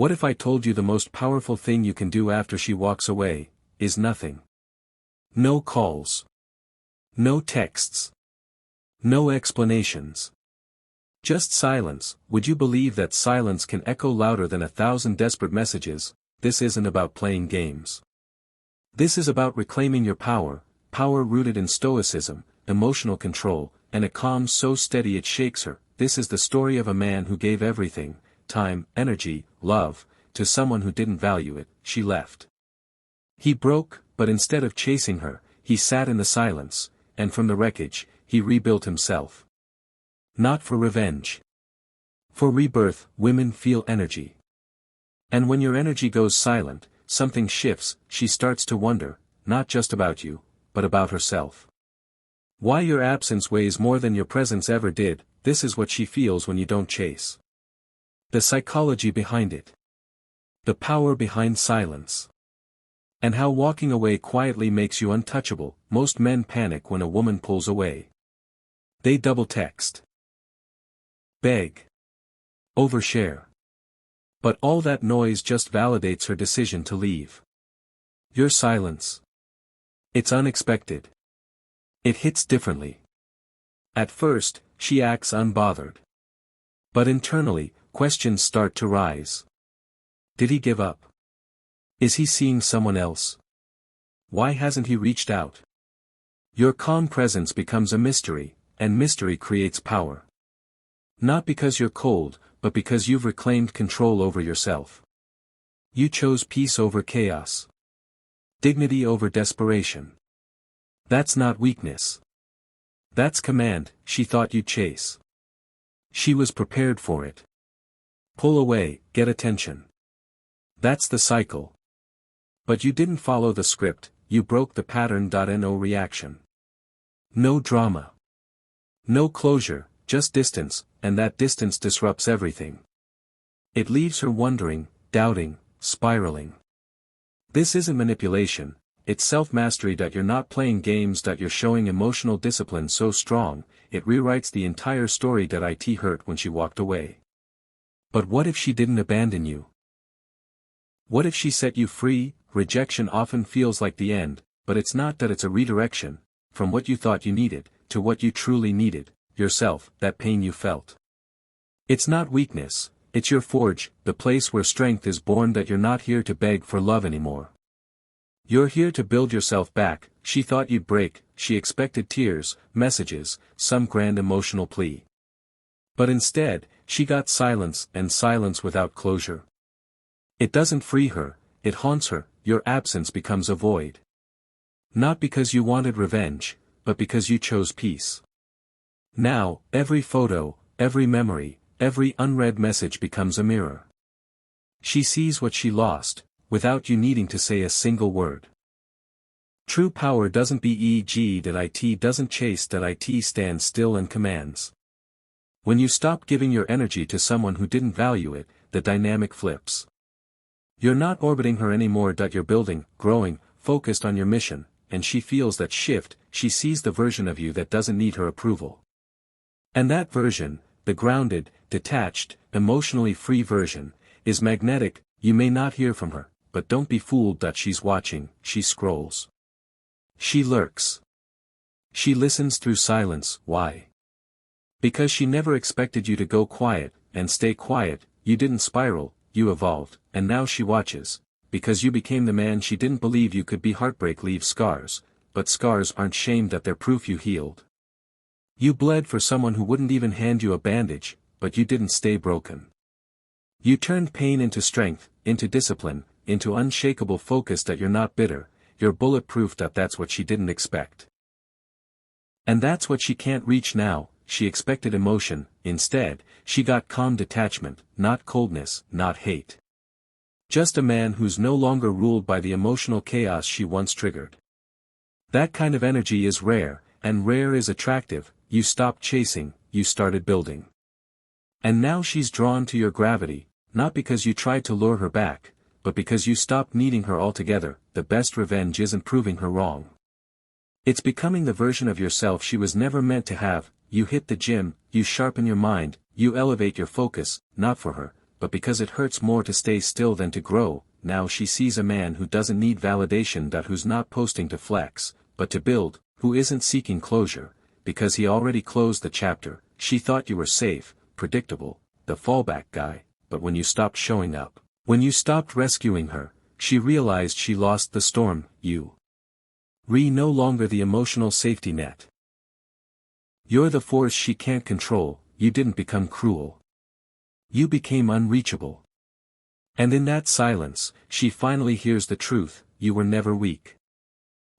What if I told you the most powerful thing you can do after she walks away, is nothing? No calls. No texts. No explanations. Just silence. Would you believe that silence can echo louder than 1,000 desperate messages? This isn't about playing games. This is about reclaiming your power, power rooted in Stoicism, emotional control, and a calm so steady it shakes her. This is the story of a man who gave everything, time, energy, love, to someone who didn't value it. She left. He broke, but instead of chasing her, he sat in the silence, and from the wreckage, he rebuilt himself. Not for revenge. For rebirth. Women feel energy. And when your energy goes silent, something shifts. She starts to wonder, not just about you, but about herself. Why your absence weighs more than your presence ever did. This is what she feels when you don't chase. The psychology behind it. The power behind silence. And how walking away quietly makes you untouchable. Most men panic when a woman pulls away. They double text. Beg. Overshare. But all that noise just validates her decision to leave. Your silence. It's unexpected. It hits differently. At first, she acts unbothered. But internally, questions start to rise. Did he give up? Is he seeing someone else? Why hasn't he reached out? Your calm presence becomes a mystery, and mystery creates power. Not because you're cold, but because you've reclaimed control over yourself. You chose peace over chaos. Dignity over desperation. That's not weakness. That's command. She thought you'd chase. She was prepared for it. Pull away, get attention. That's the cycle. But you didn't follow the script, you broke the pattern. No reaction. No drama. No closure, just distance, and that distance disrupts everything. It leaves her wondering, doubting, spiraling. This isn't manipulation, it's self-mastery. You're not playing games. You're showing emotional discipline so strong, it rewrites the entire story. It hurt when she walked away. But what if she didn't abandon you? What if she set you free? Rejection often feels like the end, but it's not. It's a redirection, from what you thought you needed, to what you truly needed, yourself. That pain you felt. It's not weakness, it's your forge, the place where strength is born. You're not here to beg for love anymore. You're here to build yourself back. She thought you'd break, she expected tears, messages, some grand emotional plea. But instead, she got silence, and silence without closure. It doesn't free her, it haunts her. Your absence becomes a void. Not because you wanted revenge, but because you chose peace. Now, every photo, every memory, every unread message becomes a mirror. She sees what she lost, without you needing to say a single word. True power doesn't beg that it doesn't chase that it stands still and commands. When you stop giving your energy to someone who didn't value it, the dynamic flips. You're not orbiting her anymore. You're building, growing, focused on your mission, and she feels that shift. She sees the version of you that doesn't need her approval. And that version, the grounded, detached, emotionally free version, is magnetic. You may not hear from her, but don't be fooled. She's watching, she scrolls. She lurks. She listens through silence. Why? Because she never expected you to go quiet, and stay quiet. You didn't spiral, you evolved, and now she watches, because you became the man she didn't believe you could be. Heartbreak leaves scars, but scars aren't shame. They're proof you healed. You bled for someone who wouldn't even hand you a bandage, but you didn't stay broken. You turned pain into strength, into discipline, into unshakable focus. You're not bitter, you're bulletproof. That's what she didn't expect. And that's what she can't reach now. She expected emotion, instead, she got calm detachment, not coldness, not hate. Just a man who's no longer ruled by the emotional chaos she once triggered. That kind of energy is rare, and rare is attractive. You stopped chasing, you started building. And now she's drawn to your gravity, not because you tried to lure her back, but because you stopped needing her altogether. The best revenge isn't proving her wrong. It's becoming the version of yourself she was never meant to have. You hit the gym, you sharpen your mind, you elevate your focus, not for her, but because it hurts more to stay still than to grow. Now she sees a man who doesn't need validation, who's not posting to flex, but to build, who isn't seeking closure, because he already closed the chapter. She thought you were safe, predictable, the fallback guy, but when you stopped showing up, when you stopped rescuing her, she realized she lost the storm. You were no longer the emotional safety net. You're the force she can't control. You didn't become cruel. You became unreachable. And in that silence, she finally hears the truth: you were never weak.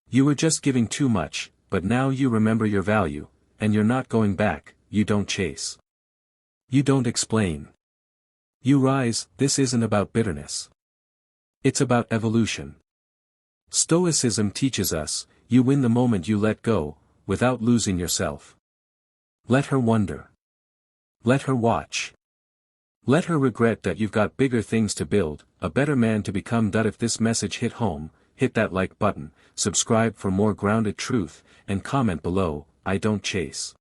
You were just giving too much, but now you remember your value, and you're not going back. You don't chase. You don't explain. You rise. This isn't about bitterness. It's about evolution. Stoicism teaches us, you win the moment you let go, without losing yourself. Let her wonder. Let her watch. Let her regret that you've got bigger things to build, a better man to become. If this message hit home, hit that like button, subscribe for more grounded truth, and comment below. I don't chase.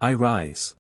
I rise.